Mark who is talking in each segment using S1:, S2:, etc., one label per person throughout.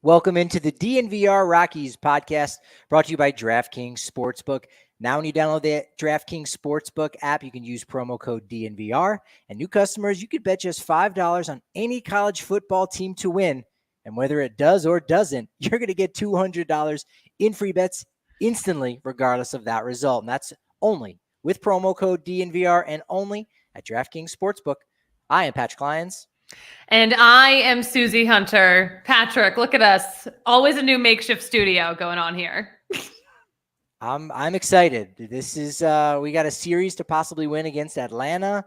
S1: Welcome into the DNVR Rockies podcast, brought to you by DraftKings Sportsbook. Now, when you download the DraftKings Sportsbook app, you can use promo code DNVR. And new customers, you could bet just $5 on any college football team to win. And whether it does or doesn't, you're going to get $200 in free bets instantly, regardless of that result. And that's only with promo code DNVR and only at DraftKings Sportsbook. I am Patrick Lyons.
S2: And I am Suzie Hunter. Patrick, look at us. Always a new makeshift studio going on here.
S1: I'm excited. This is we got a series to possibly win against Atlanta,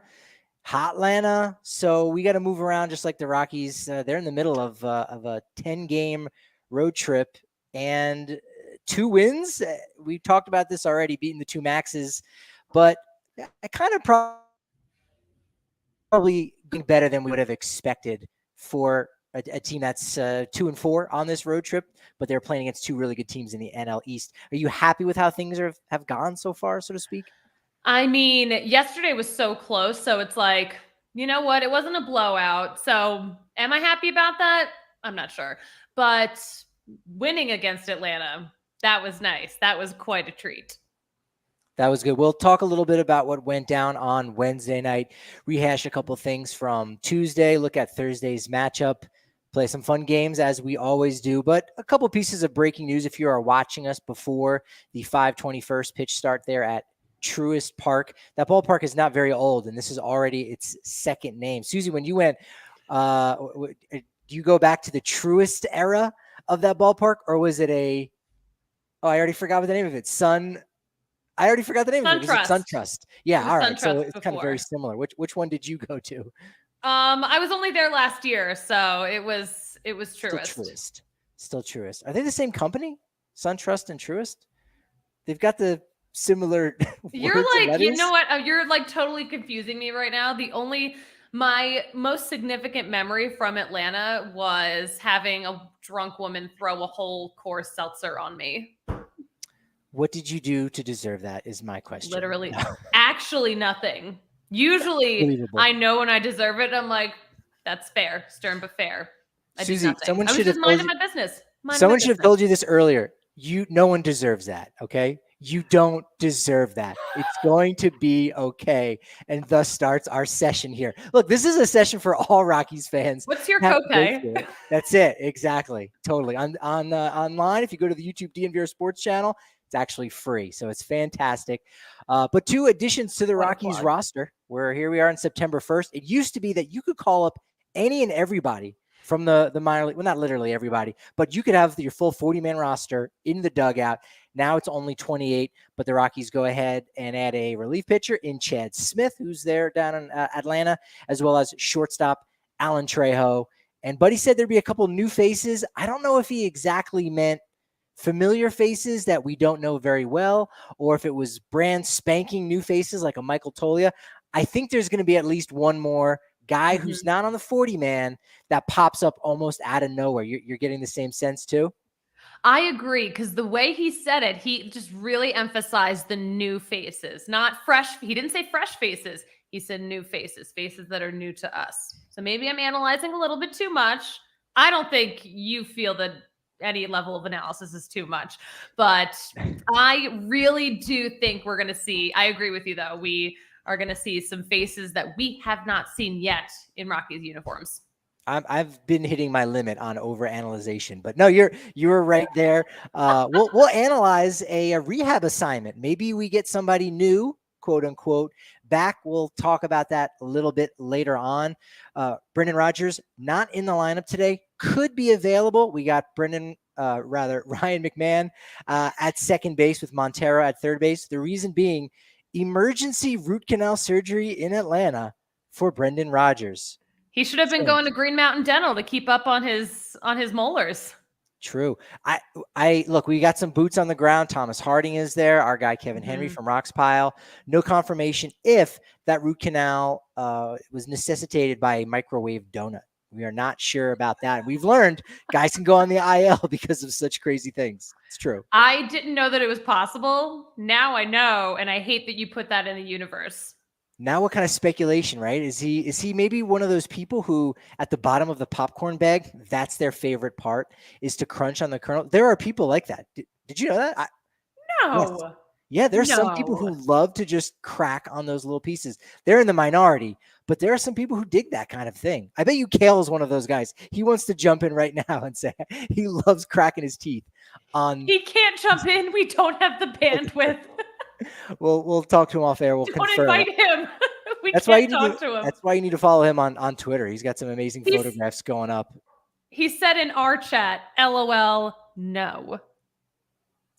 S1: Hotlanta. So we got to move around just like the Rockies. They're in the middle of a 10-game road trip and 2 wins. We talked about this already, beating the 2 Maxes, but I kind of probably better than we would have expected for a team that's 2-4 on this road trip, but they're playing against 2 really good teams in the NL East. Are you happy with how things have gone so far, so to speak?
S2: I mean, yesterday was so close, so it's like, you know what? It wasn't a blowout. So am I happy about that? I'm not sure. But winning against Atlanta, that was nice. That was quite a treat.
S1: That was good. We'll talk a little bit about what went down on Wednesday night, rehash a couple things from Tuesday, look at Thursday's matchup, play some fun games as we always do, but a couple pieces of breaking news if you are watching us before the 5:21 pitch start there at Truist Park. That ballpark is not very old, and this is already its second name. Suzie, when you went, do you go back to the Truist era of that ballpark, or was it I already forgot what the name of it. I already forgot the name of it. Was it SunTrust? Yeah, all right. So it's kind of very similar. Which one did you go to?
S2: I was only there last year, so it was Truist.
S1: Still Truist. Are they the same company? SunTrust and Truist? They've got the similar.
S2: You're like, you know what? You're like totally confusing me right now. My most significant memory from Atlanta was having a drunk woman throw a whole Coors seltzer on me.
S1: What did you do to deserve that is my question.
S2: Literally, actually nothing. Usually I know when I deserve it. I'm like, that's fair, stern but fair.
S1: Suzie, someone
S2: should have minded my business.
S1: Someone should have told you this earlier. No one deserves that, okay? You don't deserve that. It's going to be okay. And thus starts our session here. Look, this is a session for all Rockies fans.
S2: What's your copay?
S1: That's it. Exactly. Totally. Online, if you go to the YouTube DNVR Sports channel, it's actually free. So it's fantastic. But 2 additions to the Rockies roster. Here we are on September 1st. It used to be that you could call up any and everybody from the minor league. Well, not literally everybody, but you could have your full 40-man roster in the dugout. Now it's only 28, but the Rockies go ahead and add a relief pitcher in Chad Smith, who's there down in Atlanta, as well as shortstop Alan Trejo. And Buddy said there'd be a couple new faces. I don't know if he exactly meant familiar faces that we don't know very well, or if it was brand spanking new faces like a Michael Toglia. I think there's going to be at least one more guy who's not on the 40-man that pops up almost out of nowhere. You're getting the same sense too?
S2: I agree, because the way he said it, he just really emphasized the new faces, not fresh. He didn't say fresh faces. He said new faces that are new to us. So maybe I'm analyzing a little bit too much. I don't think you feel that any level of analysis is too much, but I really do think we're going to see, I agree with you though. We are going to see some faces that we have not seen yet in Rockies uniforms.
S1: I've been hitting my limit on overanalyzation, but no, you're right there. We'll analyze a rehab assignment. Maybe we get somebody new, quote unquote, back. We'll talk about that a little bit later on. Brendan Rodgers not in the lineup today, could be available. We got Ryan McMahon at second base with Montero at third base. The reason being emergency root canal surgery in Atlanta for Brendan Rodgers.
S2: He should have been going to Green Mountain Dental to keep up on his molars.
S1: True. I look, we got some boots on the ground. Thomas Harding is there. Our guy, Kevin Henry from Rocks Pile. No confirmation if that root canal was necessitated by a microwave donut. We are not sure about that. We've learned guys can go on the IL because of such crazy things. It's true.
S2: I didn't know that it was possible. Now I know, and I hate that you put that in the universe.
S1: Now what kind of speculation, right? Is he maybe one of those people who at the bottom of the popcorn bag, that's their favorite part, is to crunch on the kernel? There are people like that. Did you know that? Yes.
S2: No.
S1: Yeah, there's some people who love to just crack on those little pieces. They're in the minority, but there are some people who dig that kind of thing. I bet you Kale is one of those guys. He wants to jump in right now and say he loves cracking his teeth on.
S2: He can't jump in. We don't have the bandwidth.
S1: We'll talk to him off air. We'll
S2: Don't
S1: confirm.
S2: invite him.
S1: That's why you need to him. That's why you need to follow him on Twitter. He's got some amazing photographs going up.
S2: He said in our chat, LOL, no.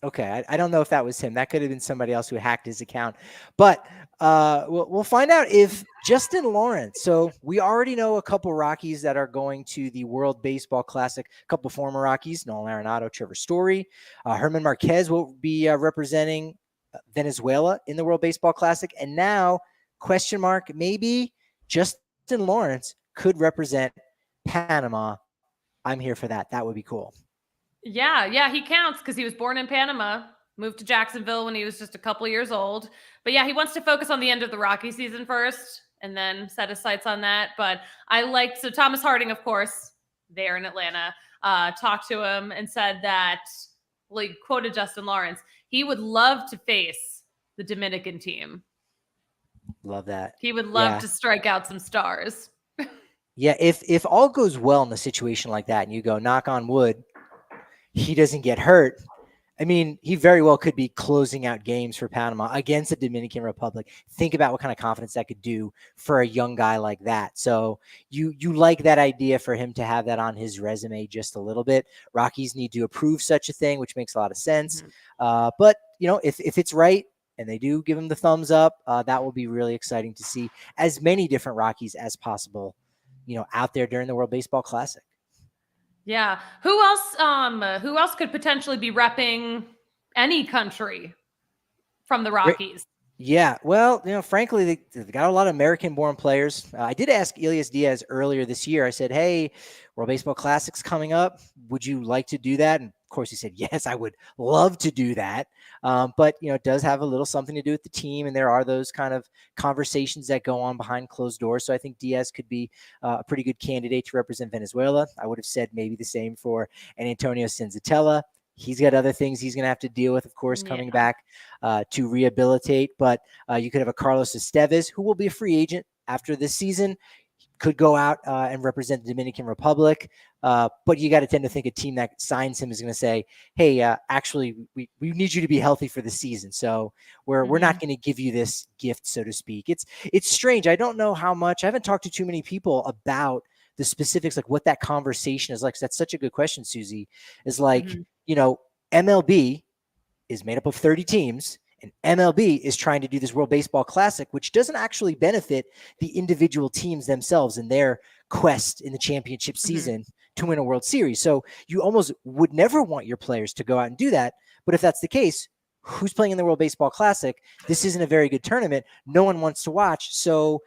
S1: Okay, I don't know if that was him. That could have been somebody else who hacked his account. But we'll find out if Justin Lawrence. So we already know a couple Rockies that are going to the World Baseball Classic. A couple former Rockies, Nolan Arenado, Trevor Story. Herman Marquez will be representing Venezuela in the World Baseball Classic. And now, question mark, maybe Justin Lawrence could represent Panama. I'm here for that. That would be cool.
S2: Yeah, he counts because he was born in Panama, moved to Jacksonville when he was just a couple years old. But yeah, he wants to focus on the end of the Rocky season first and then set his sights on that. But so Thomas Harding, of course, there in Atlanta, talked to him and said that, well, he quoted Justin Lawrence, he would love to face the Dominican team.
S1: Love that.
S2: He would love to strike out some stars.
S1: Yeah, if all goes well in a situation like that and you go knock on wood, he doesn't get hurt. I mean, he very well could be closing out games for Panama against the Dominican Republic. Think about what kind of confidence that could do for a young guy like that. So you like that idea for him to have that on his resume just a little bit. Rockies need to approve such a thing, which makes a lot of sense. But, if it's right and they do give him the thumbs up, that will be really exciting to see as many different Rockies as possible, out there during the World Baseball Classic.
S2: Yeah. Who else could potentially be repping any country from the Rockies?
S1: Yeah. Well, frankly, they've got a lot of American-born players. I did ask Elias Diaz earlier this year. I said, hey, World Baseball Classic's coming up. Would you like to do that? And of course, he said, yes, I would love to do that. But, it does have a little something to do with the team. And there are those kind of conversations that go on behind closed doors. So I think Diaz could be a pretty good candidate to represent Venezuela. I would have said maybe the same for Antonio Senzatella. He's got other things he's going to have to deal with, of course, coming back to rehabilitate. But you could have a Carlos Estevez, who will be a free agent after this season. Could go out and represent the Dominican Republic. But you got to tend to think a team that signs him is going to say, hey, actually, we need you to be healthy for the season. So we're not going to give you this gift, so to speak. It's strange. I don't know how much. I haven't talked to too many people about the specifics, like what that conversation is like. So that's such a good question, Suzie, is like, MLB is made up of 30 teams. And MLB is trying to do this World Baseball Classic, which doesn't actually benefit the individual teams themselves in their quest in the championship season to win a World Series. So you almost would never want your players to go out and do that. But if that's the case, who's playing in the World Baseball Classic? This isn't a very good tournament. No one wants to watch. So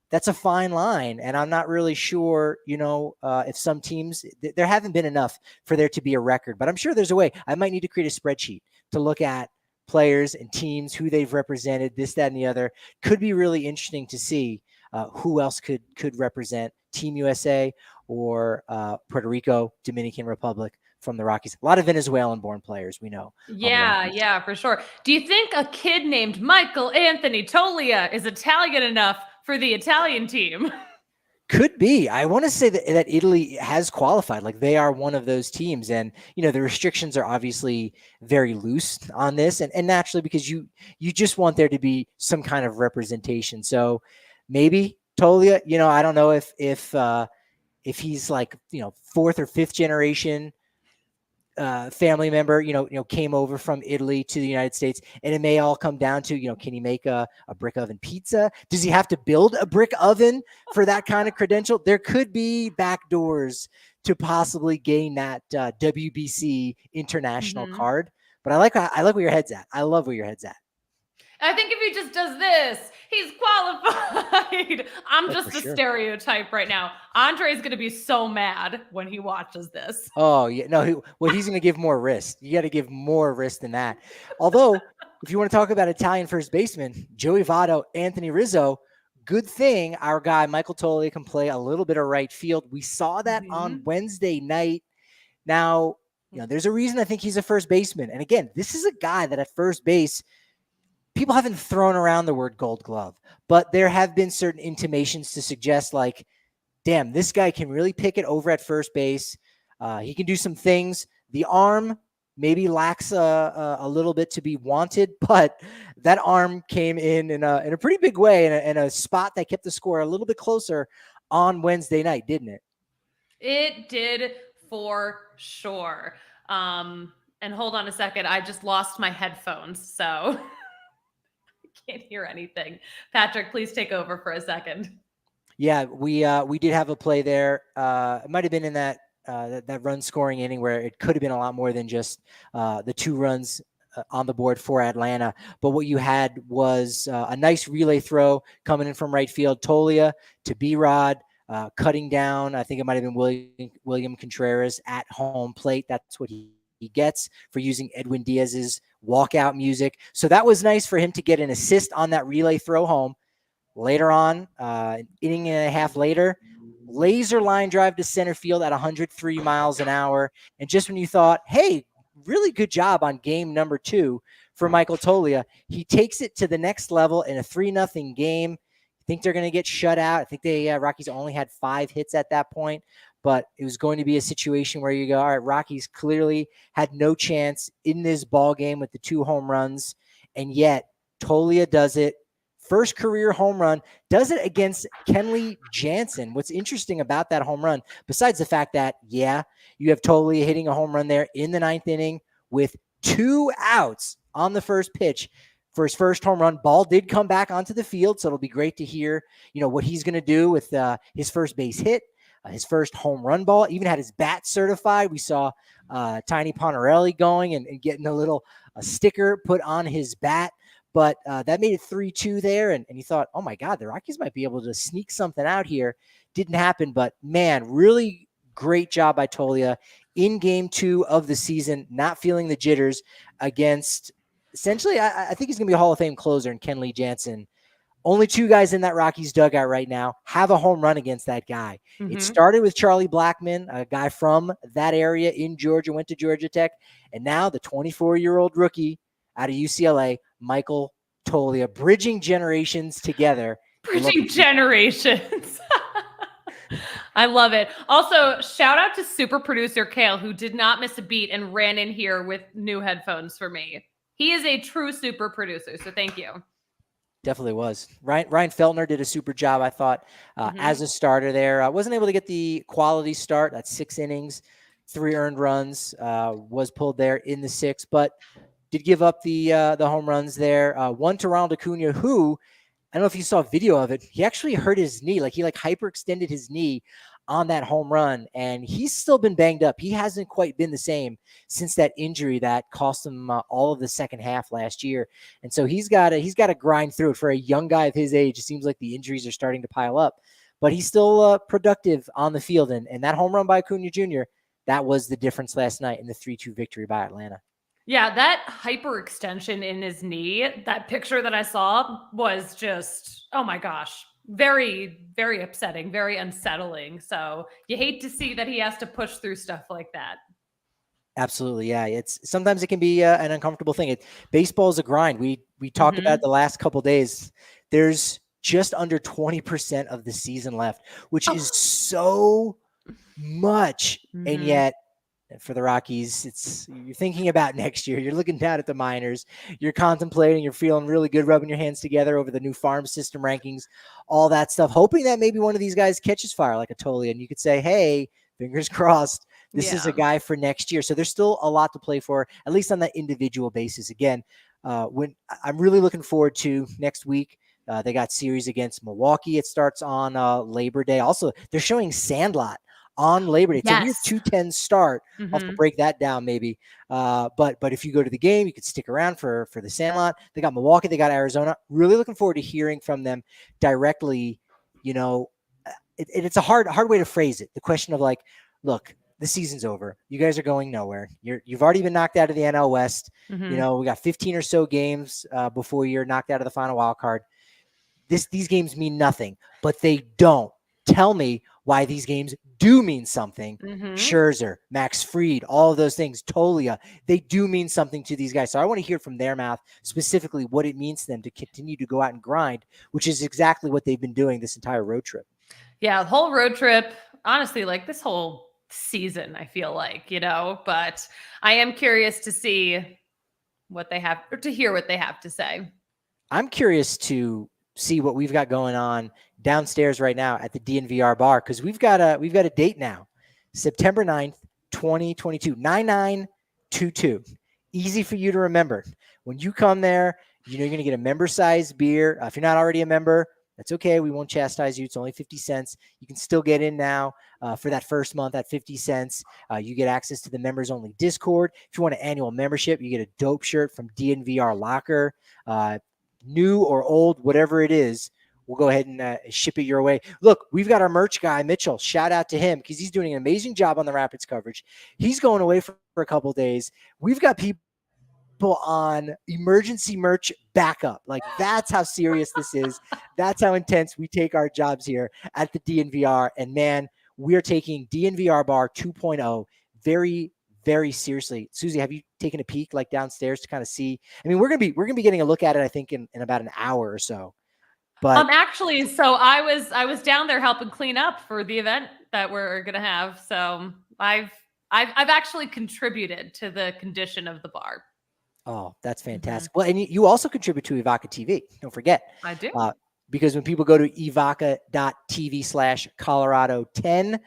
S1: that's a fine line. And I'm not really sure, if some teams, there haven't been enough for there to be a record. But I'm sure there's a way. I might need to create a spreadsheet to look at players and teams, who they've represented, this, that, and the other. Could be really interesting to see who else could represent Team USA or Puerto Rico, Dominican Republic from the Rockies. A lot of Venezuelan-born players, we know.
S2: Yeah, for sure. Do you think a kid named Michael Anthony Toglia is Italian enough for the Italian team?
S1: Could be. I want to say that Italy has qualified. Like, they are one of those teams. And, the restrictions are obviously very loose on this. And naturally, because you just want there to be some kind of representation. So maybe Toglia, I don't know if he's like, fourth or fifth generation family member, came over from Italy to the United States, and it may all come down to, can he make a brick oven pizza? Does he have to build a brick oven for that kind of credential? There could be back doors to possibly gain that WBC international card. But I like where your head's at. I love where your head's at.
S2: I think if he just does this, he's qualified. I'm just a stereotype right now. Andre's going to be so mad when he watches this.
S1: Oh, yeah. No, he's going to give more wrist. You got to give more wrist than that. Although, if you want to talk about Italian first baseman, Joey Votto, Anthony Rizzo, good thing our guy Michael Toglia can play a little bit of right field. We saw that on Wednesday night. Now, there's a reason I think he's a first baseman. And again, this is a guy that at first base, people haven't thrown around the word Gold Glove, but there have been certain intimations to suggest like, damn, this guy can really pick it over at first base. He can do some things. The arm maybe lacks a little bit to be wanted, but that arm came in a pretty big way in a spot that kept the score a little bit closer on Wednesday night, didn't it?
S2: It did for sure. And hold on a second. I just lost my headphones, so I can't hear anything. Patrick, please take over for a second.
S1: Yeah, we did have a play there. It might have been in that run scoring inning where it could have been a lot more than just the 2 runs on the board for Atlanta. But what you had was a nice relay throw coming in from right field. Toglia to B-Rod, cutting down. I think it might have been William Contreras at home plate. That's what he gets for using Edwin Diaz's walkout music. So that was nice for him to get an assist on that relay throw home. Later on, an inning and a half later, laser line drive to center field at 103 miles an hour. And just when you thought, hey, really good job on game number 2 for Michael Toglia, he takes it to the next level in a 3-0 game. I think they're going to get shut out. I think the Rockies only had 5 hits at that point, but it was going to be a situation where you go, all right, Rockies clearly had no chance in this ball game with the 2 home runs, and yet Toglia does it. First career home run, does it against Kenley Jansen. What's interesting about that home run, besides the fact that, yeah, you have Toglia hitting a home run there in the 9th inning with 2 outs on the first pitch for his first home run. Ball did come back onto the field, so it'll be great to hear, what he's going to do with his first base hit, his first home run ball. Even had his bat certified. We saw Tiny Ponarelli going and getting a sticker put on his bat. But that made it 3-2 there, and you thought, oh, my God, the Rockies might be able to sneak something out here. Didn't happen, but, man, really great job by Toglia in game 2 of the season, not feeling the jitters against essentially, I think he's going to be a Hall of Fame closer in Kenley Jansen. Only 2 guys in that Rockies dugout right now have a home run against that guy. Mm-hmm. It started with Charlie Blackmon, a guy from that area in Georgia, went to Georgia Tech, and now the 24-year-old rookie out of UCLA, Michael Toglia, bridging generations together.
S2: Bridging generations. I love it. Also, shout out to super producer Kale, who did not miss a beat and ran in here with new headphones for me. He is a true super producer, so thank you.
S1: Definitely was. Ryan Feltner did a super job, I thought, as a starter there. Wasn't able to get the quality start. That's 6 innings, 3 earned runs, was pulled there in the 6th, but did give up the home runs there. One to Ronald Acuna, who, I don't know if you saw a video of it, he actually hurt his knee. He hyperextended his knee on that home run, and he's still been banged up. He hasn't quite been the same since that injury that cost him all of the second half last year. And so he's got to grind through it. For a young guy of his age, it seems like the injuries are starting to pile up. But he's still productive on the field, and that home run by Acuna Jr., that was the difference last night in the 3-2 victory by Atlanta.
S2: Yeah, that hyperextension in his knee, that picture that I saw was just, oh my gosh, very, very upsetting, very unsettling. So you hate to see that he has to push through stuff like that.
S1: Absolutely, yeah. Sometimes it can be an uncomfortable thing. Baseball is a grind. We talked about it the last couple of days. There's just under 20% of the season left, which is so much, and yet. For the Rockies, you're thinking about next year. You're looking down at the minors. You're contemplating. You're feeling really good, rubbing your hands together over the new farm system rankings, all that stuff, hoping that maybe one of these guys catches fire like a Toglia, and you could say, hey, fingers crossed, this is a guy for next year. So there's still a lot to play for, at least on that individual basis. Again, when I'm really looking forward to next week. They got series against Milwaukee. It starts on Labor Day. Also, they're showing Sandlot on Labor Day. It's a weird 2:10 start. I'll have to break that down maybe. But if you go to the game, you could stick around for the Sandlot. They got Milwaukee. They got Arizona. Really looking forward to hearing from them directly. It's a hard way to phrase it. The question of look, the season's over. You guys are going nowhere. You've already been knocked out of the NL West. We got 15 or so games before you're knocked out of the final wild card. these games mean nothing, but they don't. Tell me why these games do mean something. Scherzer, Max Fried, all of those things, Toglia, they do mean something to these guys. So I want to hear from their mouth specifically what it means to them to continue to go out and grind, which is exactly what they've been doing this entire road trip.
S2: Yeah, the whole road trip, honestly, like this whole season, I feel like, but I am curious to see what they have, or to hear what they have to say.
S1: I'm curious to see what we've got going on downstairs right now at the DNVR bar, because we've got a date now, September 9th, 2022, 9922. Easy for you to remember. When you come there, you're going to get a member-sized beer. If you're not already a member, that's okay. We won't chastise you. It's only 50 cents. You can still get in now for that first month at 50 cents. You get access to the members-only Discord. If you want an annual membership, you get a dope shirt from DNVR Locker. New or old, whatever it is, we'll go ahead and ship it your way. Look, we've got our merch guy, Mitchell. Shout out to him because he's doing an amazing job on the Rapids coverage. He's going away for a couple of days. We've got people on emergency merch backup. Like, that's how serious this is. That's how intense we take our jobs here at the DNVR. And man, we're taking DNVR Bar 2.0 very, very seriously. Suzie, have you taken a peek like downstairs to kind of see? I mean, we're gonna be getting a look at it, I think, in about an hour or so. But
S2: actually, so I was down there helping clean up for the event that we're gonna have. So I've actually contributed to the condition of the bar.
S1: Oh, that's fantastic. Well, and you also contribute to Evoca TV. Don't forget.
S2: I do.
S1: Because when people go to evoca.tv/Colorado10,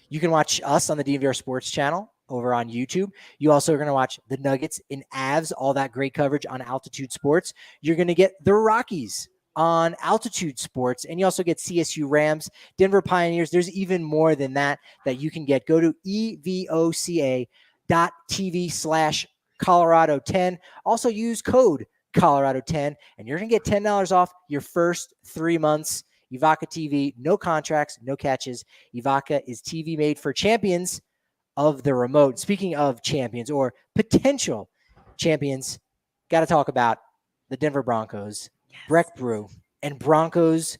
S1: you can watch us on the DNVR Sports channel over on YouTube. You also are going to watch the Nuggets in Avs, all that great coverage on Altitude Sports. You're going to get the Rockies on Altitude Sports, and you also get CSU Rams, Denver Pioneers. There's even more than that you can get. Go to evoca.tv/Colorado10. Also use code Colorado10, and you're going to get $10 off your first 3 months. Evoca TV, no contracts, no catches. Evoca is TV made for champions of the remote. Speaking of champions or potential champions, got to talk about the Denver Broncos. Yes. Breck Brew and Broncos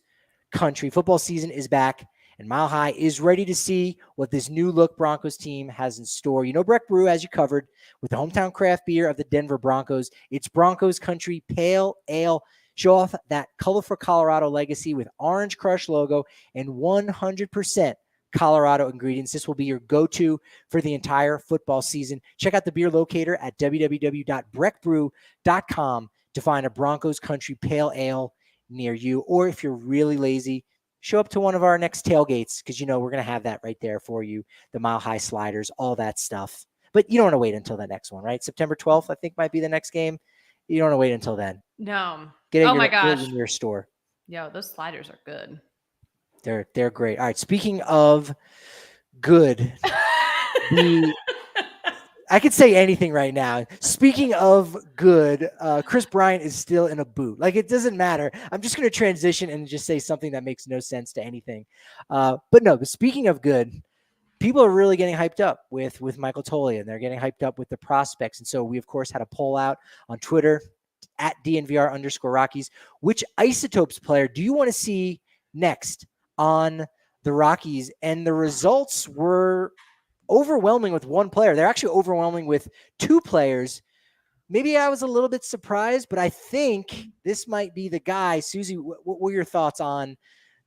S1: country. Football season is back, and Mile High is ready to see what this new look Broncos team has in store. You know, Breck Brew, as you covered, with the hometown craft beer of the Denver Broncos. It's Broncos country pale ale. Show off that colorful Colorado legacy with Orange Crush logo and 100% Colorado ingredients. This will be your go-to for the entire football season. Check out the beer locator at www.breckbrew.com to find a Broncos country pale ale near you. Or if you're really lazy, show up to one of our next tailgates, because we're going to have that right there for you. The Mile High sliders, all that stuff. But you don't want to wait until the next one, right? September 12th, I think, might be the next game. You don't want to wait until then.
S2: No.
S1: Get it
S2: my gosh.
S1: in your store.
S2: Yo, those sliders are good.
S1: They're great. All right. Speaking of good, I could say anything right now. Speaking of good, Chris Bryant is still in a boot. Like, it doesn't matter. I'm just going to transition and just say something that makes no sense to anything. But speaking of good, people are really getting hyped up with Michael Toglia, and they're getting hyped up with the prospects. And so we, of course, had a poll out on Twitter at DNVR_Rockies. Which Isotopes player do you want to see next on the Rockies? And the results were overwhelming with one player. They're actually overwhelming with two players. Maybe I was a little bit surprised, but I think this might be the guy. Suzie, what were your thoughts on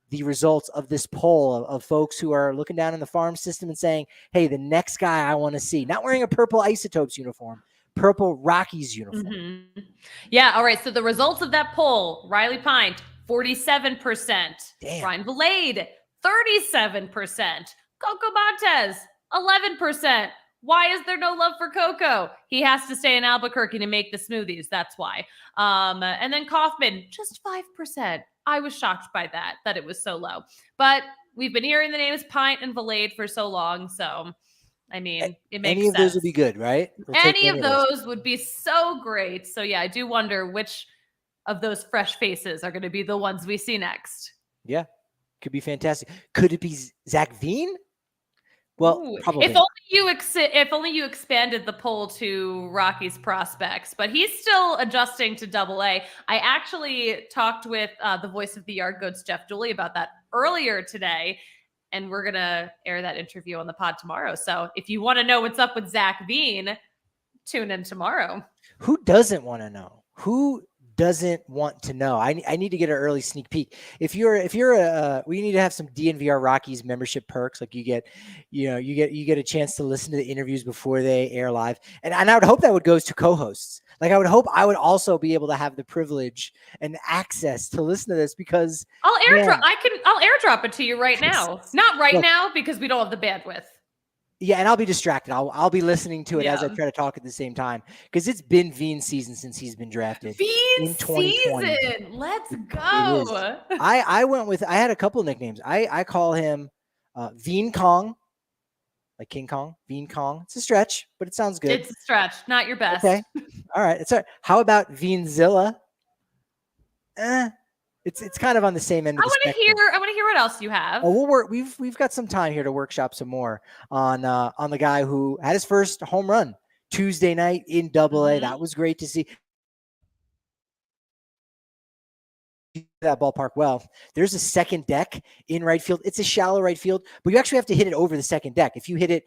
S1: the results of this poll of folks who are looking down in the farm system and saying, hey, the next guy I want to see, not wearing a purple Isotopes uniform, purple Rockies uniform.
S2: Mm-hmm. Yeah. All right. So the results of that poll, Riley Pint, 47%.
S1: Damn.
S2: Brian Valade, 37%. Coco Montez, 11%. Why is there no love for Coco? He has to stay in Albuquerque to make the smoothies. That's why. And then Kaufman, just 5%. I was shocked by that it was so low. But we've been hearing the names Pint and Valade for so long. So, I mean, it makes sense.
S1: Any of those would be good, right?
S2: Any of those would be so great. So, yeah, I do wonder which of those fresh faces are going to be the ones we see next.
S1: Yeah, could be fantastic. Could it be Zach Veen? Well,
S2: Ooh,
S1: probably.
S2: if only you expanded the poll to Rockies prospects, but he's still adjusting to AA. I actually talked with the voice of the Yard Goats, Jeff Dooley, about that earlier today, and we're gonna air that interview on the pod tomorrow. So if you want to know what's up with Zach Veen, tune in tomorrow.
S1: Who doesn't want to know? Who doesn't want to know? I need to get an early sneak peek. If you're we need to have some DNVR Rockies membership perks. Like you get a chance to listen to the interviews before they air live. And I would hope that would go to co-hosts. Like I would hope I would also be able to have the privilege and access to listen to this because
S2: I'll airdrop it to you right now. Not right now because we don't have the bandwidth.
S1: Yeah, and I'll be distracted. I'll be listening to it as I try to talk at the same time because it's been Veen's season since he's been drafted.
S2: Veen's season. Let's go.
S1: I went with. I had a couple of nicknames. I call him Veen Kong, like King Kong. Veen Kong. It's a stretch, but it sounds good.
S2: It's a stretch, not your best.
S1: Okay, all right. It's all right. How about Veenzilla? It's kind of on the same end of the spectrum.
S2: I want to hear what else you have.
S1: Oh, we've got some time here to workshop some more on the guy who had his first home run Tuesday night in AA. Mm-hmm. That was great to see. That ballpark well. There's a second deck in right field. It's a shallow right field, but you actually have to hit it over the second deck. If you hit it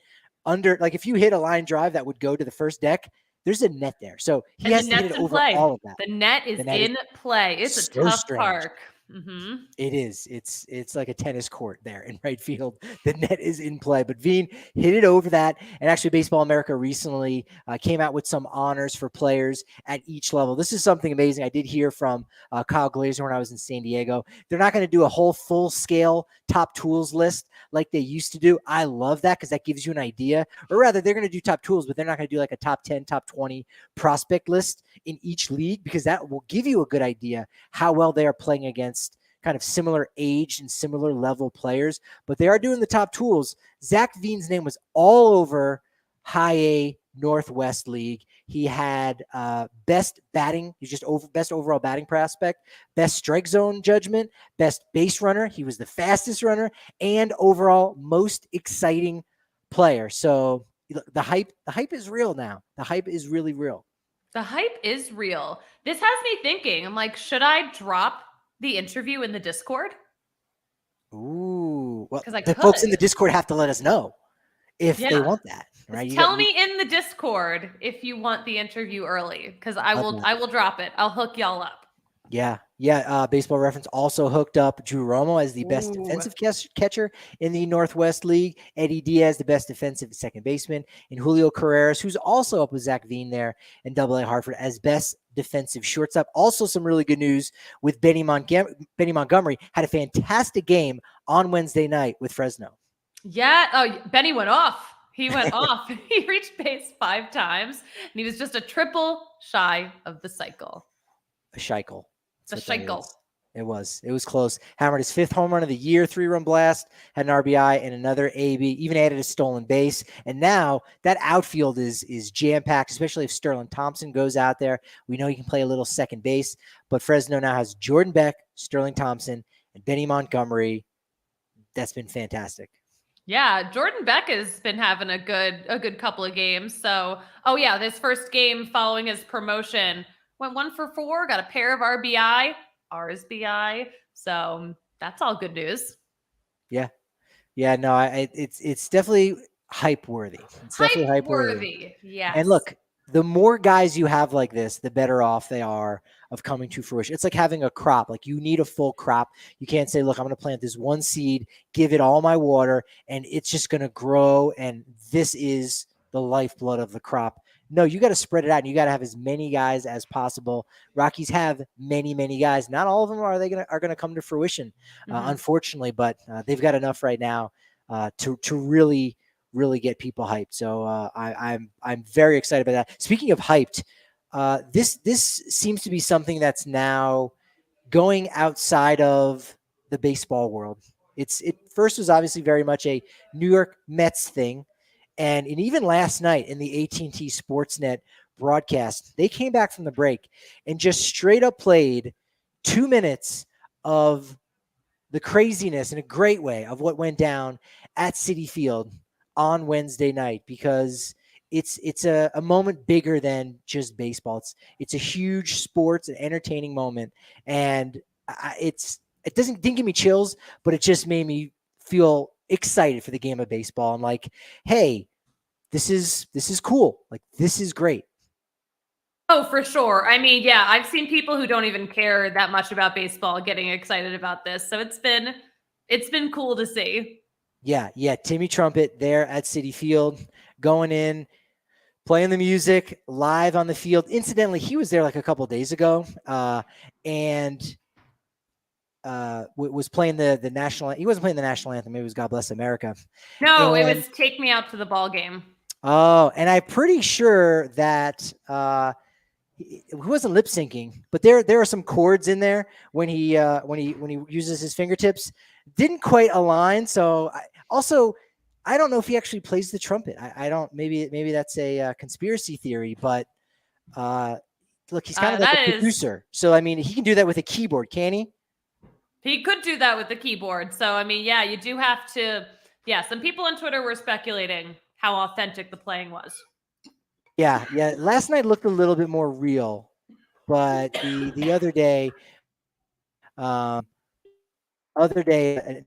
S1: under, like if you hit a line drive that would go to the first deck, there's a net there. So he has to hit it over all of that.
S2: The net is in play. It's a tough park. Mm-hmm.
S1: It is. It's like a tennis court there in right field. The net is in play, but Veen hit it over that. And actually, Baseball America recently came out with some honors for players at each level. This is something amazing. I did hear from Kyle Glazer when I was in San Diego. They're not going to do a whole full scale top tools list like they used to do. I love that because that gives you an idea. Or rather, they're going to do top tools, but they're not going to do like a top 10, top 20 prospect list in each league because that will give you a good idea how well they are playing against kind of similar age and similar level players, but they are doing the top tools. Zach Veen's name was all over High A Northwest League. He had best batting. He's just best overall batting prospect, best strike zone judgment, best base runner. He was the fastest runner and overall most exciting player. So the hype is real now. The hype is really real.
S2: The hype is real. This has me thinking. I'm like, should I drop the interview in the Discord?
S1: Ooh, well, the folks in the Discord have to let us know if they want that, right?
S2: Tell me in the Discord if you want the interview early, because I will drop it. I'll hook y'all up.
S1: Yeah. Baseball Reference also hooked up Drew Romo as the best defensive catcher in the Northwest League. Eddie Diaz, the best defensive second baseman, and Julio Carreras, who's also up with Zach Veen there in AA Hartford as best defensive shortstop. Also, some really good news with Benny Montgomery had a fantastic game on Wednesday night with Fresno.
S2: Yeah. Oh, Benny went off. He went off. He reached base 5 times, and he was just a triple shy of the cycle.
S1: A cycle.
S2: The cycle.
S1: It was close. Hammered his 5th home run of the year, 3-run blast, had an RBI and another AB, even added a stolen base. And now that outfield is jam-packed, especially if Sterling Thompson goes out there. We know he can play a little second base, but Fresno now has Jordan Beck, Sterling Thompson, and Benny Montgomery. That's been fantastic.
S2: Yeah, Jordan Beck has been having a good couple of games. So, this first game following his promotion went 1 for 4, got a pair of RSBI. So that's all good news.
S1: Yeah. No, it's definitely hype worthy. It's definitely hype worthy.
S2: Yeah.
S1: And look, the more guys you have like this, the better off they are of coming to fruition. It's like having a crop. Like you need a full crop. You can't say, look, I'm going to plant this one seed, give it all my water, and it's just going to grow. And this is the lifeblood of the crop. No, you got to spread it out, and you got to have as many guys as possible. Rockies have many, many guys. Not all of them are going to come to fruition, unfortunately, but they've got enough right now to really get people hyped. So I'm very excited about that. Speaking of hyped, this seems to be something that's now going outside of the baseball world. It first was obviously very much a New York Mets thing. And even last night in the AT&T Sportsnet broadcast, they came back from the break and just straight up played 2 minutes of the craziness in a great way of what went down at Citi Field on Wednesday night because it's a moment bigger than just baseball. It's a huge sports and entertaining moment, and it didn't give me chills, but it just made me feel excited for the game of baseball. I'm like, hey, this is cool. Like, this is great.
S2: Oh, for sure. I mean, yeah, I've seen people who don't even care that much about baseball getting excited about this. So it's been cool to see.
S1: Yeah. Timmy Trumpet there at Citi Field, going in, playing the music live on the field. Incidentally, he was there like a couple days ago, and was playing the national. He wasn't playing the national anthem. It was "God Bless America."
S2: No, it was "Take Me Out to the Ball Game."
S1: Oh, and I'm pretty sure that he wasn't lip syncing, but there are some chords in there when he uses his fingertips. Didn't quite align. So I don't know if he actually plays the trumpet. I don't. Maybe that's a conspiracy theory, but look, he's kind of like a producer. So I mean, he can do that with a keyboard, can he?
S2: He could do that with the keyboard. So I mean, yeah, you do have to. Yeah, some people on Twitter were speculating how authentic the playing was.
S1: Yeah. Last night looked a little bit more real, but the other day,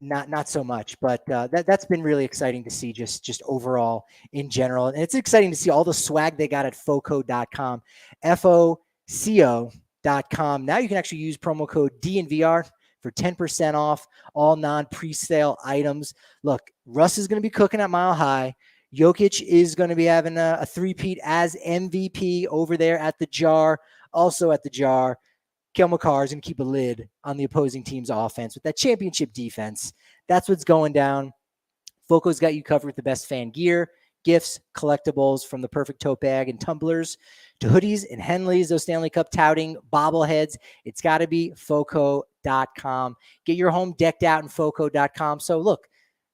S1: not so much. But that's been really exciting to see, just overall in general, and it's exciting to see all the swag they got at foco.com, FOCO.com. Now you can actually use promo code DNVR for 10% off all non-presale items. Look, Russ is going to be cooking at Mile High. Jokic is going to be having a three-peat as MVP over there at the Jar. Also at the Jar, Kel McCarr is going to keep a lid on the opposing team's offense with that championship defense. That's what's going down. Foco's got you covered with the best fan gear, gifts, collectibles, from the perfect tote bag and tumblers to hoodies and Henleys, those Stanley Cup touting bobbleheads. It's got to be Foco.com. Get your home decked out in Foco.com. So look,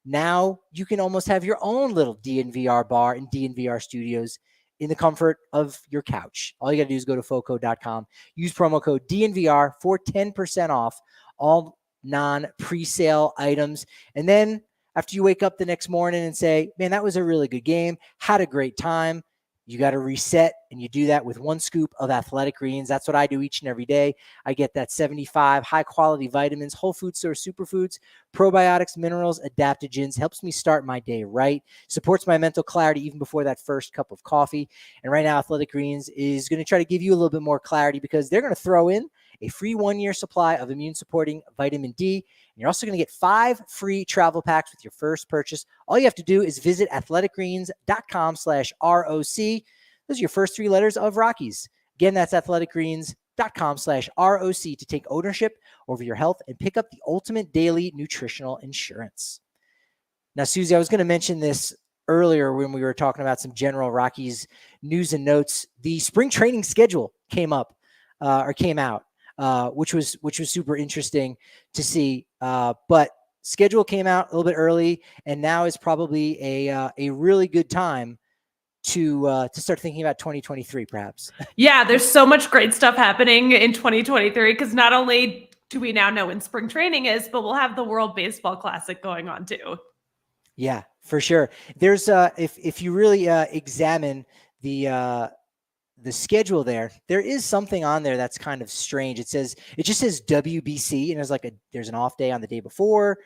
S1: now you can almost have your own little DNVR bar and DNVR studios in the comfort of your couch. All you got to do is go to Foco.com, use promo code DNVR for 10% off all non-presale items. And then after you wake up the next morning and say, man, that was a really good game, had a great time, you got to reset, and you do that with one scoop of Athletic Greens. That's what I do each and every day. I get that 75 high-quality vitamins, whole food source superfoods, probiotics, minerals, adaptogens, helps me start my day right, supports my mental clarity even before that first cup of coffee. And right now, Athletic Greens is going to try to give you a little bit more clarity because they're going to throw in a free 1-year supply of immune-supporting vitamin D. And you're also going to get 5 free travel packs with your first purchase. All you have to do is visit athleticgreens.com/ROC. Those are your first 3 letters of Rockies. Again, that's athleticgreens.com/ROC to take ownership over your health and pick up the ultimate daily nutritional insurance. Now, Suzie, I was going to mention this earlier when we were talking about some general Rockies news and notes. The spring training schedule came out, which was super interesting to see. But schedule came out a little bit early, and now is probably a really good time to start thinking about 2023, perhaps.
S2: Yeah, there's so much great stuff happening in 2023 because not only do we now know when spring training is, but we'll have the World Baseball Classic going on too.
S1: Yeah, for sure. There's if you really examine the schedule there is something on there that's kind of strange. It just says WBC, and there's an off day on the day before,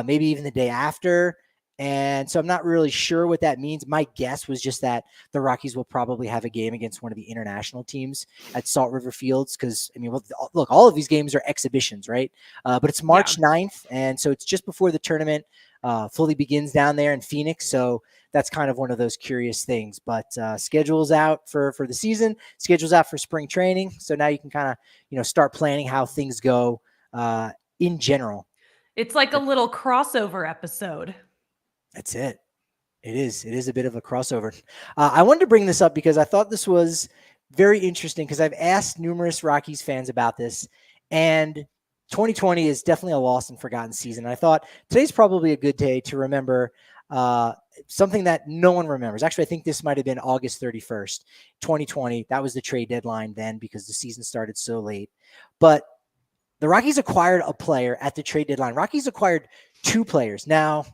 S1: maybe even the day after. And so I'm not really sure what that means. My guess was just that the Rockies will probably have a game against one of the international teams at Salt River Fields. Cause I mean, look, all of these games are exhibitions, right? But it's March 9th. And so it's just before the tournament fully begins down there in Phoenix. So that's kind of one of those curious things, but schedule's out for the season, schedule's out for spring training. So now you can kind of, start planning how things go in general.
S2: It's like a little crossover episode.
S1: That's it. It is a bit of a crossover. I wanted to bring this up because I thought this was very interesting because I've asked numerous Rockies fans about this, and 2020 is definitely a lost and forgotten season. And I thought today's probably a good day to remember something that no one remembers. Actually, I think this might have been August 31st, 2020. That was the trade deadline then because the season started so late. But the Rockies acquired a player at the trade deadline. Rockies acquired 2 players. Now,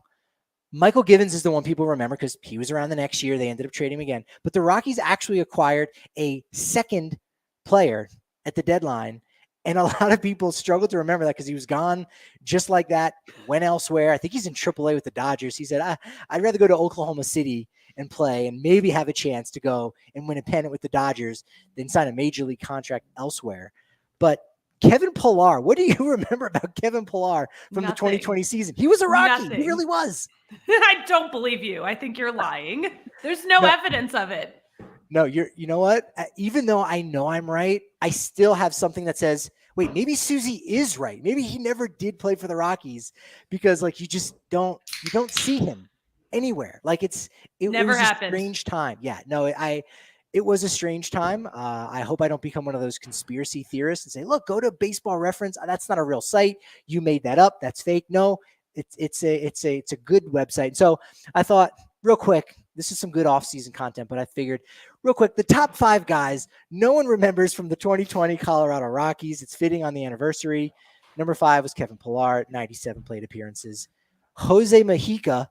S1: Michael Gibbons is the one people remember because he was around the next year. They ended up trading him again. But the Rockies actually acquired a second player at the deadline. And a lot of people struggle to remember that because he was gone just like that, went elsewhere. I think he's in AAA with the Dodgers. He said, I'd rather go to Oklahoma City and play and maybe have a chance to go and win a pennant with the Dodgers than sign a major league contract elsewhere. But Kevin Pollard, what do you remember about Kevin Pollard from the 2020 season? He was a Rocky. He really was.
S2: I don't believe you. I think you're lying. There's no evidence of it.
S1: No, you know what? Even though I know I'm right, I still have something that says, wait, maybe Suzie is right. Maybe he never did play for the Rockies because like you don't see him anywhere. Like it
S2: never
S1: was
S2: happened.
S1: A strange time. Yeah, no, it was a strange time. I hope I don't become one of those conspiracy theorists and say, look, go to Baseball Reference. That's not a real site. You made that up. That's fake. No, it's a good website. So I thought real quick, this is some good off-season content, but I figured real quick, the top 5 guys no one remembers from the 2020 Colorado Rockies. It's fitting on the anniversary. Number 5 was Kevin Pollard, 97 plate appearances. Jose Mujica.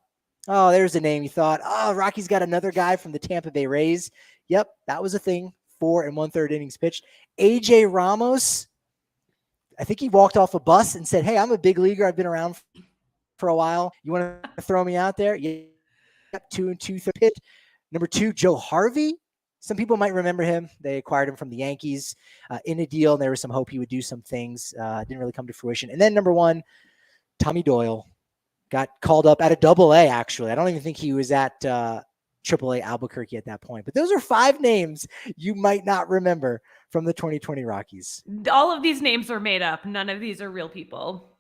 S1: Oh, there's a name you thought, oh, Rockies got another guy from the Tampa Bay Rays. Yep, that was a thing. 4 1/3 innings pitched. AJ Ramos. I think he walked off a bus and said, hey, I'm a big leaguer. I've been around for a while. You want to throw me out there? Yeah. 2 2/3 pitch. Number 2, Joe Harvey. Some people might remember him. They acquired him from the Yankees in a deal. And there was some hope he would do some things. Didn't really come to fruition. And then number 1, Tommy Doyle got called up at a AA, actually. I don't even think he was at AAA Albuquerque at that point. But those are 5 names you might not remember from the 2020 Rockies.
S2: All of these names are made up. None of these are real people.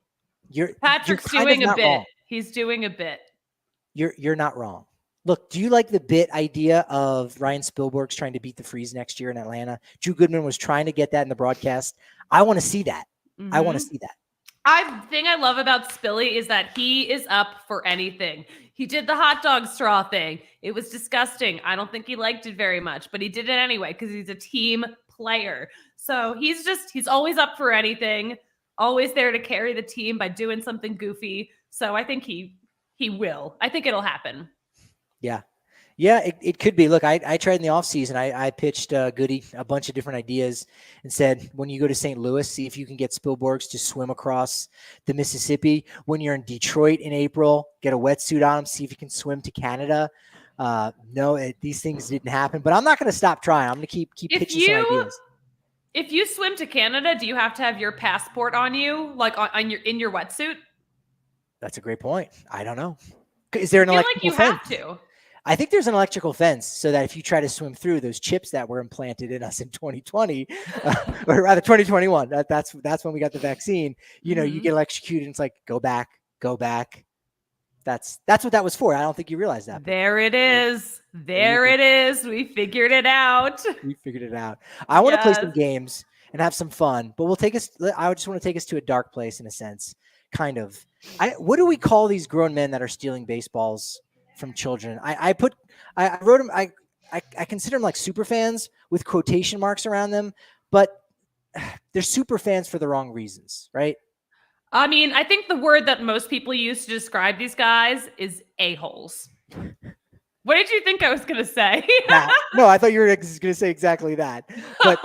S2: Patrick's
S1: you're
S2: doing a bit.
S1: Wrong.
S2: He's doing a bit.
S1: You're not wrong. Look, do you like the bit idea of Ryan Spielberg's trying to beat the Freeze next year in Atlanta? Drew Goodman was trying to get that in the broadcast. I want to see that. Mm-hmm. I want to see that.
S2: The thing I love about Spilly is that he is up for anything. He did the hot dog straw thing. It was disgusting. I don't think he liked it very much, but he did it anyway because he's a team player. So he's always up for anything, always there to carry the team by doing something goofy. So I think he will. I think it'll happen.
S1: Yeah. Yeah, it could be. Look, I tried in the offseason. I pitched Goody a bunch of different ideas and said, when you go to St. Louis, see if you can get Spielbergs to swim across the Mississippi. When you're in Detroit in April, get a wetsuit on him, see if you can swim to Canada. No, these things didn't happen. But I'm not going to stop trying. I'm going to keep pitching some ideas.
S2: If you swim to Canada, do you have to have your passport on you, like in your wetsuit?
S1: That's a great point. I don't know. Is there an electrical fence?
S2: Have to.
S1: I think there's an electrical fence so that if you try to swim through those chips that were implanted in us in 2020, or rather 2021, that's when we got the vaccine. You know, you get electrocuted and it's like, go back. That's what that was for. I don't think you realize that.
S2: There it is. There it is. We figured it out.
S1: I want to play some games and have some fun, but I just want to take us to a dark place in a sense. Kind of. What do we call these grown men that are stealing baseballs from children? I wrote them. I consider them like super fans with quotation marks around them, but they're super fans for the wrong reasons, right?
S2: I mean, I think the word that most people use to describe these guys is a-holes. What did you think I was going to say?
S1: No, I thought you were going to say exactly that. But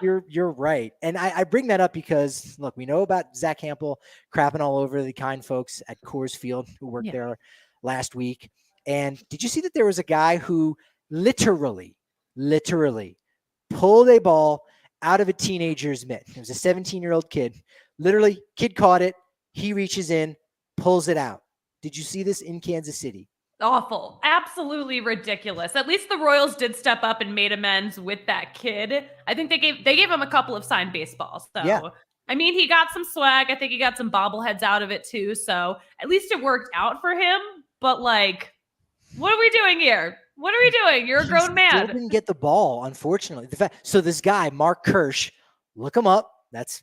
S1: you're right. And I bring that up because, look, we know about Zach Campbell crapping all over the kind folks at Coors Field who worked there last week. And did you see that there was a guy who literally pulled a ball out of a teenager's mitt? It was a 17-year-old kid. Literally, kid caught it. He reaches in, pulls it out. Did you see this in Kansas City?
S2: Awful. Absolutely ridiculous. At least the Royals did step up and made amends with that kid. I think they gave him a couple of signed baseballs. So, yeah. I mean, he got some swag. I think he got some bobbleheads out of it too. So at least it worked out for him. But like, what are we doing here? What are we doing? You're a grown man.
S1: He didn't get the ball, unfortunately. So this guy, Mark Kirsch, look him up. That's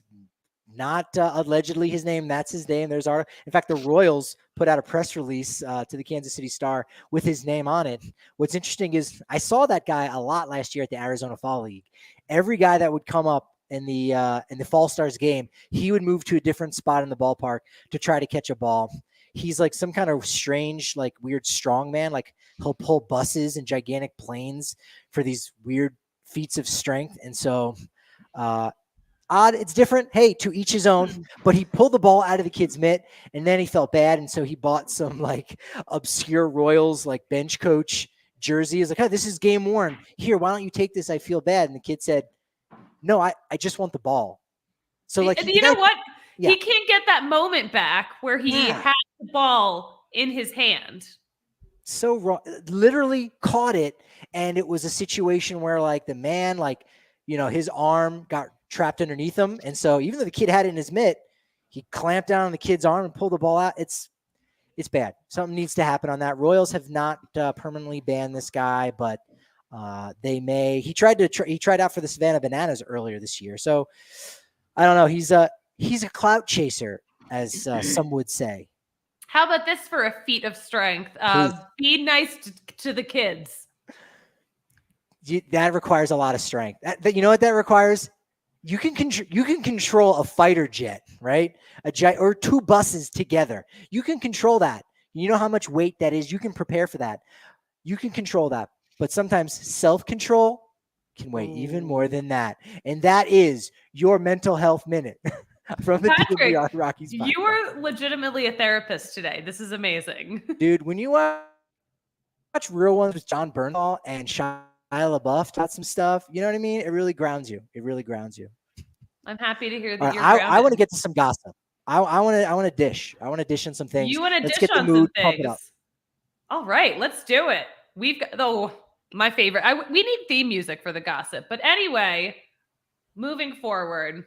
S1: not allegedly his name. That's his name. In fact, the Royals put out a press release to the Kansas City Star with his name on it. What's interesting is I saw that guy a lot last year at the Arizona Fall League. Every guy that would come up in the Fall Stars game, he would move to a different spot in the ballpark to try to catch a ball. he's like some kind of strange, like weird strongman. Like he'll pull buses and gigantic planes for these weird feats of strength. And so, odd, it's different. Hey, to each his own. But he pulled the ball out of the kid's mitt, and then he felt bad, and so he bought some like obscure Royals like bench coach jersey. He's like, "Oh, this is game worn. Here, why don't you take this? I feel bad." And the kid said, "No, I just want the ball." So like,
S2: you know what? Yeah. He can't get that moment back where he had the ball in his hand.
S1: So wrong. Literally caught it, and it was a situation where like the man, like, you know, his arm got trapped underneath him. And so even though the kid had it in his mitt, he clamped down on the kid's arm and pulled the ball out. It's bad. Something needs to happen on that. Royals have not permanently banned this guy, but they may. He tried out for the Savannah Bananas earlier this year. So I don't know. He's a clout chaser, as some would say.
S2: How about this for a feat of strength? Be nice to the kids.
S1: That requires a lot of strength. You know what that requires? You can control a fighter jet, right? Or two buses together. You can control that. You know how much weight that is. You can prepare for that. You can control that. But sometimes self-control can weigh even more than that. And that is your mental health minute from the DNVR Rockies podcast.
S2: You were legitimately a therapist today. This is amazing.
S1: Dude, when you watch Real Ones with John Bernthal and Shia LaBeouf taught some stuff, you know what I mean? It really grounds you.
S2: I'm happy to hear that you're
S1: grounded. I want to get to some gossip. I want to dish. I want to dish on some things.
S2: You want to
S1: dish
S2: get
S1: on
S2: the mood, some things. All right, let's do it. We've got my favorite. We need theme music for the gossip. But anyway, moving forward.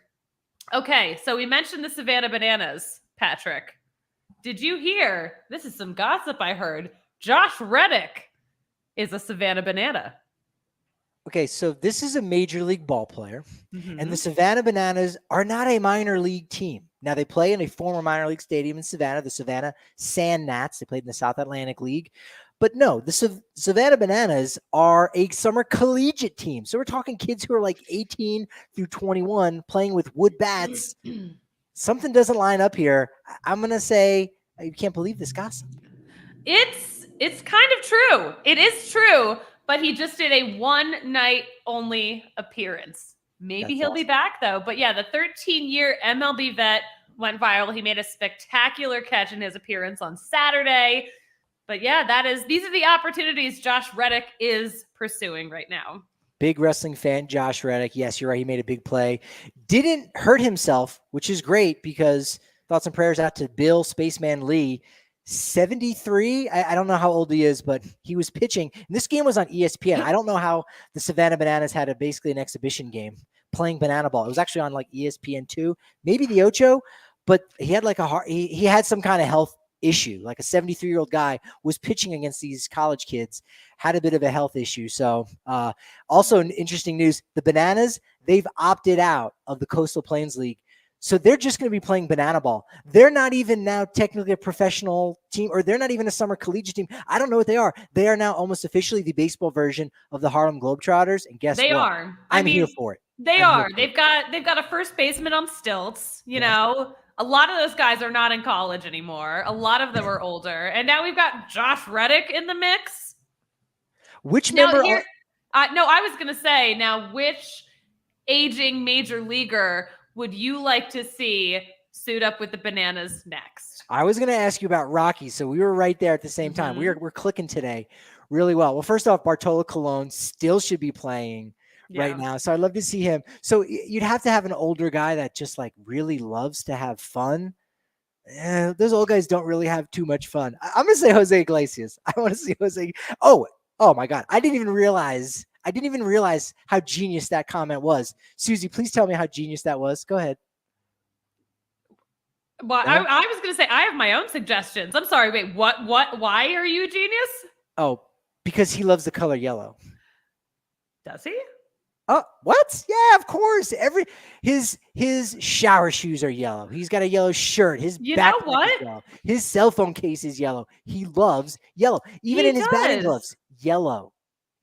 S2: Okay, so we mentioned the Savannah Bananas, Patrick. Did you hear? This is some gossip I heard. Josh Reddick is a Savannah Banana.
S1: Okay, so this is a major league ball player, and the Savannah Bananas are not a minor league team. Now, they play in a former minor league stadium in Savannah, the Savannah Sand Gnats. They played in the South Atlantic League. But no, the Savannah Bananas are a summer collegiate team. So we're talking kids who are like 18 through 21 playing with wood bats. Something doesn't line up here. I'm going to say, you can't believe this gossip.
S2: It's kind of true. It is true. But he just did a one-night only appearance. Maybe he'll be back, though. But yeah, the 13-year MLB vet went viral. He made a spectacular catch in his appearance on Saturday. But yeah, these are the opportunities Josh Reddick is pursuing right now.
S1: Big wrestling fan, Josh Reddick. Yes, you're right. He made a big play. Didn't hurt himself, which is great because thoughts and prayers out to Bill Spaceman Lee. 73. I don't know how old he is, but he was pitching. And this game was on ESPN. I don't know how the Savannah Bananas had basically an exhibition game playing banana ball. It was actually on like ESPN2, maybe the Ocho, but he had like he had some kind of health issue. Like a 73-year-old guy was pitching against these college kids, had a bit of a health issue. So also interesting news, the Bananas, they've opted out of the Coastal Plains League. So they're just going to be playing banana ball. They're not even now technically a professional team, or they're not even a summer collegiate team. I don't know what they are. They are now almost officially the baseball version of the Harlem Globetrotters. And guess what?
S2: They are.
S1: I'm here for it.
S2: They are. They've got a first baseman on stilts. You know, a lot of those guys are not in college anymore. A lot of them are older. And now we've got Josh Reddick in the mix.
S1: Which member?
S2: I was going to say, now, which aging major leaguer would you like to see suit up with the Bananas next?
S1: I was going to ask you about Rocky, so we were right there at the same time. We're clicking today really well. Well, first off, Bartolo Colon still should be playing right now, so I'd love to see him. So you'd have to have an older guy that just like really loves to have fun. Those old guys don't really have too much fun. I'm going to say Jose Iglesias. I want to see Jose. Oh my God. I didn't even realize how genius that comment was. Suzie, please tell me how genius that was. Go ahead.
S2: Well, I was going to say, I have my own suggestions. I'm sorry. Wait, what, why are you a genius?
S1: Oh, because he loves the color yellow.
S2: Does he?
S1: Oh, what? Yeah, of course. His shower shoes are yellow. He's got a yellow shirt. His backpack is yellow. His cell phone case is yellow. He loves yellow. Even in his batting gloves, yellow.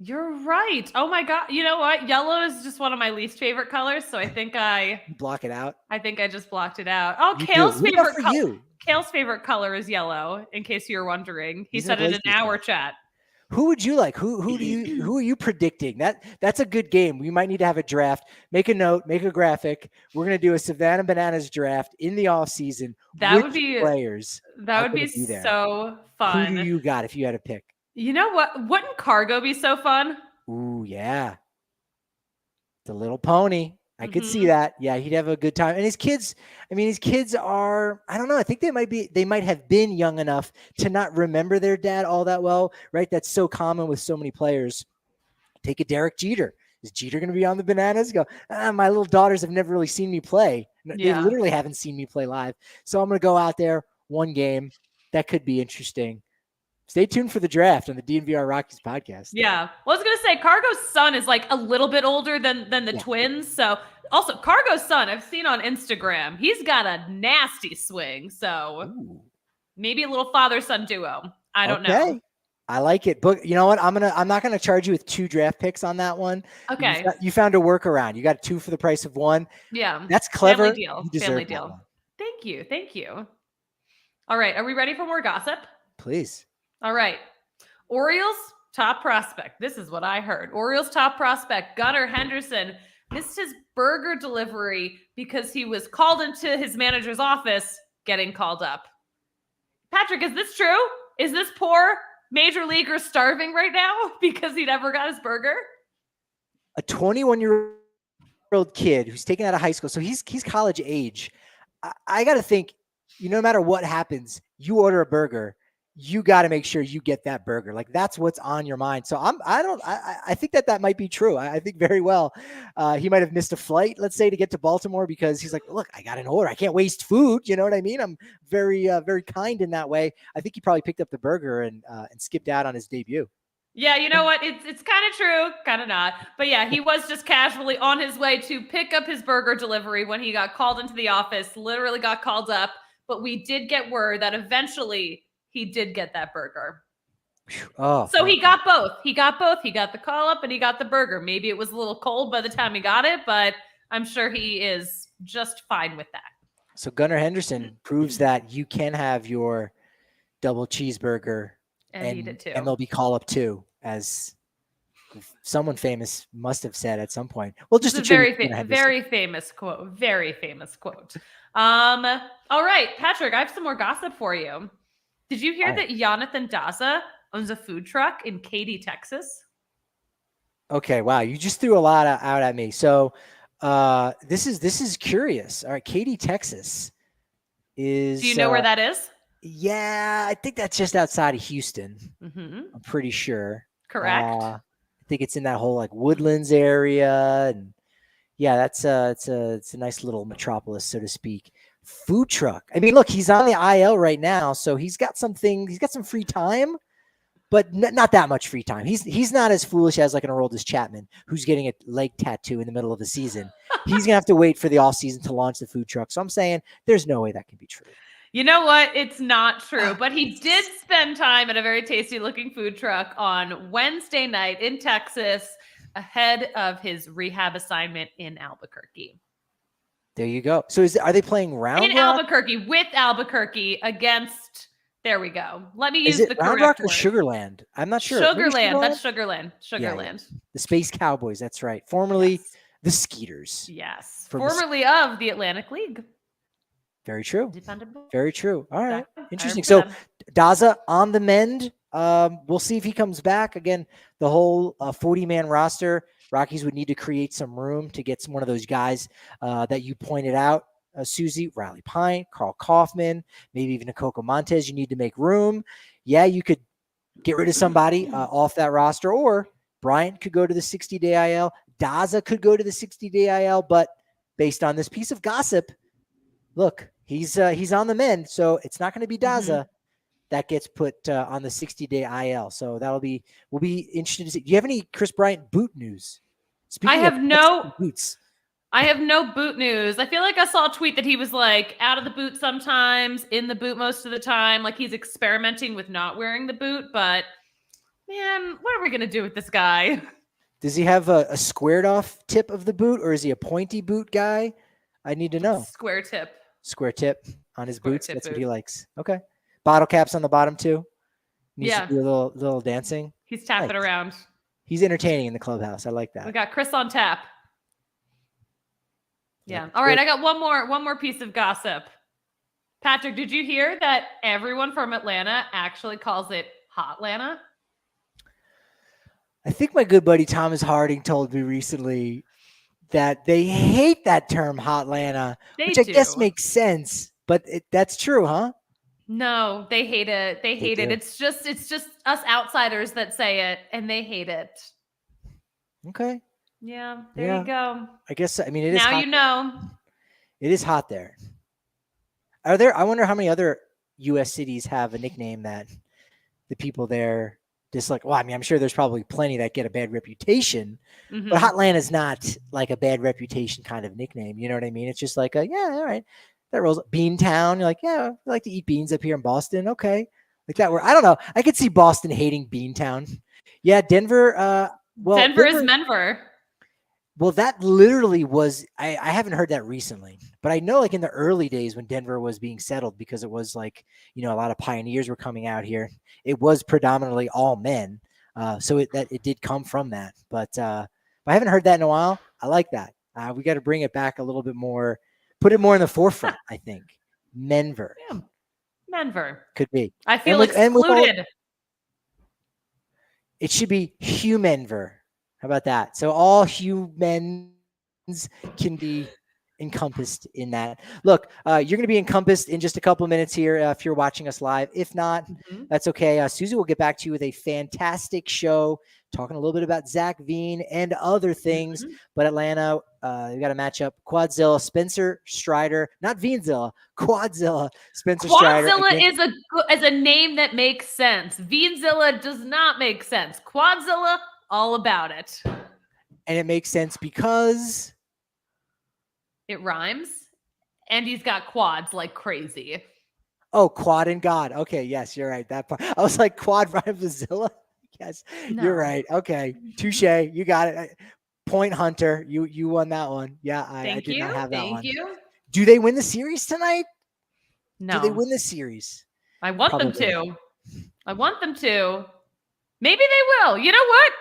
S2: You're right. Oh my God. You know what? Yellow is just one of my least favorite colors. So I think
S1: block it out.
S2: I think I just blocked it out. Oh, Kale's favorite color. Kale's favorite color is yellow, in case you're wondering. He
S1: He's
S2: said it in
S1: embraced
S2: our
S1: this
S2: chat.
S1: Who would you like? Who are you predicting? That's a good game. We might need to have a draft. Make a note, make a graphic. We're gonna do a Savannah Bananas draft in the off season.
S2: That would be
S1: players.
S2: That would be so fun.
S1: Who do you got if you had to pick?
S2: You know what? Wouldn't Cargo be so fun?
S1: Ooh, yeah. The little pony. I could see that. Yeah, he'd have a good time. And his kids are, I don't know. I think they might have been young enough to not remember their dad all that well, right? That's so common with so many players. Take a Derek Jeter. Is Jeter going to be on the Bananas? Go, my little daughters have never really seen me play. They literally haven't seen me play live. So I'm going to go out there, one game. That could be interesting. Stay tuned for the draft on the DNVR Rockies podcast.
S2: Yeah. Well, I was going to say, Cargo's son is like a little bit older than the twins. So also Cargo's son, I've seen on Instagram, he's got a nasty swing. So maybe a little father-son duo. I don't know.
S1: I like it. But you know what? I'm not going to charge you with 2 draft picks on that one.
S2: Okay.
S1: You found a workaround. You got 2 for the price of 1.
S2: Yeah.
S1: That's clever.
S2: Family deal. Family deal. Thank you. Thank you. All right. Are we ready for more gossip?
S1: Please.
S2: All right. Orioles top prospect. This is what I heard. Orioles top prospect Gunnar Henderson missed his burger delivery because he was called into his manager's office getting called up. Patrick, is this true? Is this poor major leaguer starving right now because he never got his burger?
S1: A 21-year-old kid who's taken out of high school. So he's college age. I got to think, no matter what happens, you order a burger, you got to make sure you get that burger. Like that's what's on your mind. So I think that might be true. I think very well. He might've missed a flight, let's say, to get to Baltimore because he's like, look, I got an order. I can't waste food. You know what I mean? I'm very, very kind in that way. I think he probably picked up the burger and skipped out on his debut.
S2: Yeah. You know what? It's kind of true, kind of not, but yeah, he was just casually on his way to pick up his burger delivery when he got called into the office, literally got called up, but we did get word that eventually he did get that burger.
S1: Oh,
S2: so he got both. He got both. He got the call up and he got the burger. Maybe it was a little cold by the time he got it, but I'm sure he is just fine with that.
S1: So Gunnar Henderson proves that you can have your double cheeseburger
S2: and eat it too.
S1: And they'll be call up too, as someone famous must have said at some point. Well, just a
S2: very famous quote. Very famous quote. All right, Patrick, I have some more gossip for you. Did you hear that Jonathan Daza owns a food truck in Katy, Texas?
S1: Okay, wow. You just threw a lot out at me. So this is curious. All right, Katy, Texas is...
S2: Do you know where that is?
S1: Yeah, I think that's just outside of Houston. I'm pretty sure.
S2: Correct.
S1: I think it's in that whole like Woodlands area. And yeah, it's a nice little metropolis, so to speak. Food truck. I mean, look, he's on the IL right now, so he's got some free time, but not that much free time. He's not as foolish as like an Aroldis Chapman, who's getting a leg tattoo in the middle of the season. He's gonna have to wait for the off season to launch the food truck. So I'm saying there's no way that can be true.
S2: You know what? It's not true, but he did spend time at a very tasty looking food truck on Wednesday night in Texas ahead of his rehab assignment in Albuquerque.
S1: There you go. So are they playing Round Rock?
S2: In Albuquerque, with Albuquerque against, there we go. Let me use the correct
S1: Round Rock or
S2: word.
S1: Sugarland? I'm not sure.
S2: Sugarland. That's Sugarland. Sugarland.
S1: Yeah. The Space Cowboys. That's right. Formerly the Skeeters.
S2: Yes. Formerly of the Atlantic League.
S1: Very true.
S2: Dependable.
S1: Very true. All right. Interesting. So Daza on the mend. We'll see if he comes back. Again, the whole 40-man roster. Rockies would need to create some room to get one of those guys that you pointed out, Suzie, Riley Pint, Carl Kaufman, maybe even a Coco Montes. You need to make room. Yeah, you could get rid of somebody off that roster, or Bryant could go to the 60-day IL. Daza could go to the 60-day IL, but based on this piece of gossip, look, he's on the mend, so it's not going to be Daza that gets put on the 60-day IL. So we'll be interested to see. Do you have any Chris Bryant boot news?
S2: I have no
S1: boots.
S2: I have no boot news. I feel like I saw a tweet that he was like out of the boot sometimes, in the boot most of the time. Like he's experimenting with not wearing the boot, but man, what are we going to do with this guy?
S1: Does he have a squared off tip of the boot, or is he a pointy boot guy? I need to know.
S2: Square tip.
S1: Square tip. on his boots. That's what he likes. Okay. Bottle caps on the bottom too. Needs to do a little dancing.
S2: He's tapping around.
S1: He's entertaining in the clubhouse. I like that.
S2: We got Chris on tap. Yeah. All right. I got one more piece of gossip. Patrick, did you hear that everyone from Atlanta actually calls it Hotlanta?
S1: I think my good buddy Thomas Harding told me recently that they hate that term Hotlanta, which I guess makes sense, but that's true, huh?
S2: No, they hate it. They hate it. It's just us outsiders that say it, and they hate it.
S1: Okay.
S2: Yeah, there you go.
S1: I guess, I mean, it is
S2: now
S1: hot.
S2: You know.
S1: It is hot there. I wonder how many other U.S. cities have a nickname that the people there dislike. Well, I mean, I'm sure there's probably plenty that get a bad reputation, but Hotlanta is not like a bad reputation kind of nickname. You know what I mean? It's just like, all right, that rolls. Beantown. You're like, yeah, I like to eat beans up here in Boston. Okay. Like that. Where I don't know. I could see Boston hating Beantown. Yeah. Denver.
S2: Denver is Menver.
S1: Well, that literally was, I haven't heard that recently, but I know like in the early days when Denver was being settled, because it was like, a lot of pioneers were coming out here. It was predominantly all men. So it did come from that, but I haven't heard that in a while. I like that. We got to bring it back a little bit more, put it more in the forefront. I think Menver.
S2: Yeah. Menver.
S1: Could be.
S2: I feel excluded.
S1: It should be Humenver. How about that? So all humans can be encompassed in that. Look, you're going to be encompassed in just a couple of minutes here if you're watching us live. If not, that's okay. Suzie will get back to you with a fantastic show, talking a little bit about Zach Veen and other things. But Atlanta, we got a matchup. Quadzilla, Spencer Strider, not Veenzilla, Quadzilla, Spencer Strider.
S2: Quadzilla is a name that makes sense. Veenzilla does not make sense. Quadzilla, all about it.
S1: And it makes sense because
S2: it rhymes, and he's got quads like crazy.
S1: Oh, quad and God. Okay, yes, you're right. That part. I was like, quad rhymes with Zilla. Yes, You're right. Okay, touche. You got it. Point Hunter. You won that one. Yeah, I did not have that one.
S2: Thank you.
S1: Do they win the series tonight?
S2: No.
S1: Do they win the series?
S2: I want them to. I want them to. Maybe they will. You know what?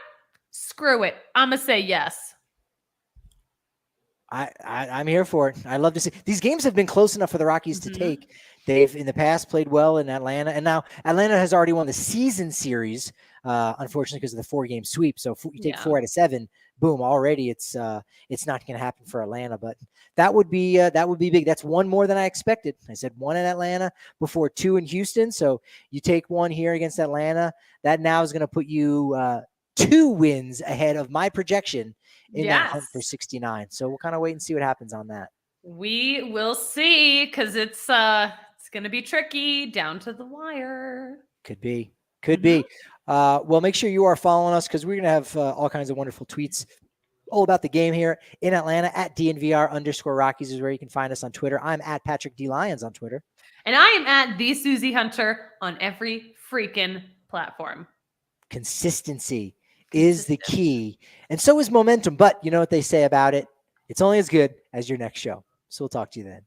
S2: Screw it. I'm going to say yes.
S1: I'm here for it. I love to see. These games have been close enough for the Rockies to take. They've, in the past, played well in Atlanta. And now Atlanta has already won the season series, unfortunately, because of the 4-game sweep. So if you take 4 out of 7, boom, already it's not going to happen for Atlanta. But that would be big. That's one more than I expected. I said 1 in Atlanta before 2 in Houston. So you take 1 here against Atlanta. That now is going to put you 2 wins ahead of my projection in that hunt for 69. So we'll kind of wait and see what happens on that.
S2: We will see, because it's going to be tricky down to the wire.
S1: Could be. Well, make sure you are following us, because we're going to have all kinds of wonderful tweets all about the game here in Atlanta. At DNVR_Rockies is where you can find us on Twitter. I'm at Patrick D. Lyons on Twitter.
S2: And I am at the Suzie Hunter on every freaking platform.
S1: Consistency is the key. And so is momentum. But you know what they say about it? It's only as good as your next show. So we'll talk to you then.